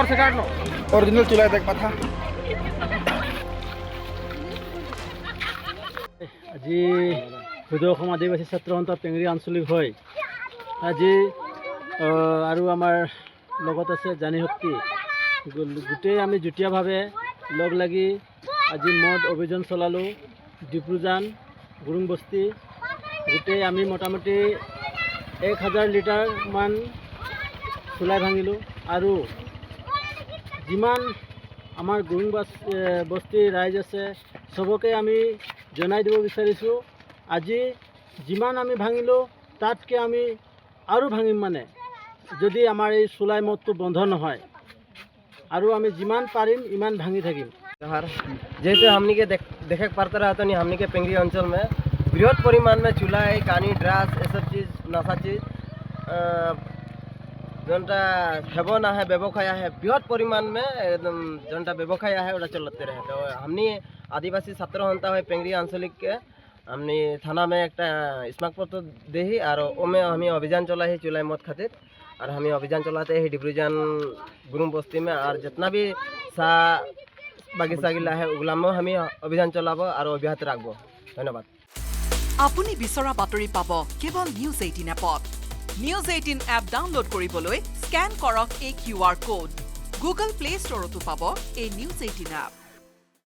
से काट लो ओरिजिनल चूल्हा देखा था আজি ক্ষুদ্ৰ অসম আদিবাসী ছাত্ৰ সন্থা পেঙেৰি আঞ্চলিক হয় আজি আৰু আমাৰ লগত আছে জানি শক্তি গোটেই আমি যুটীয়াভাৱে লগ লাগি আজি মদ অভিযান চলালোঁ ডিব্ৰুজান গুৰুং বস্তি গোটেই আমি মোটামুটি 1000 লিটাৰমান চুলাই ভাঙিলোঁ আৰু যিমান আমাৰ গুৰুং বস্তি ৰাইজ আছে সবকে আমি জনাই দিব বিচাৰিছোঁ আজি যিমান আমি ভাঙিলোঁ তাতকৈ আমি আৰু ভাঙিম মানে যদি আমাৰ এই চুলাই মদটো বন্ধ নহয় আৰু আমি যিমান পাৰিম ইমান ভাঙি থাকিম যেহেতु हमनी के देखे पड़ता रहता नहीं हमनी के पेंगरी अंचल में बृहद परिमाण में चूल्हा कानी ड्रास ये सब चीज़ नशा चीज़ जोनटा हेबो ना है व्यवसाय है बृहद परिमाण में एकदम जोनटा व्यवसाय है वो चलते रहे तो हमनी आदिवासी छात्र सन्था है पेंगरी आंचलिक के हमनी थाना में एक स्मारक पत्र दे और ओमे हमें अभियान चला ही चूल्हा मत खातिर और हमें अभियान चलाते हैं डिब्रूजान गुरुम बस्ती में और जितना भी सा बागिचा गिला है उगलामो हमें अभियान चलाबो और अब्याहत राखबो धन्यवाद আপুনি বিচৰা বাতৰি পাব কেৱল নিউজ 18 এপত নিউজ 18 এপ ডাউনলোড কৰিবলৈ স্ক্যান কৰক এই QR কোড গুগল প্লে ষ্টৰতো পাব এই নিউজ 18 এপ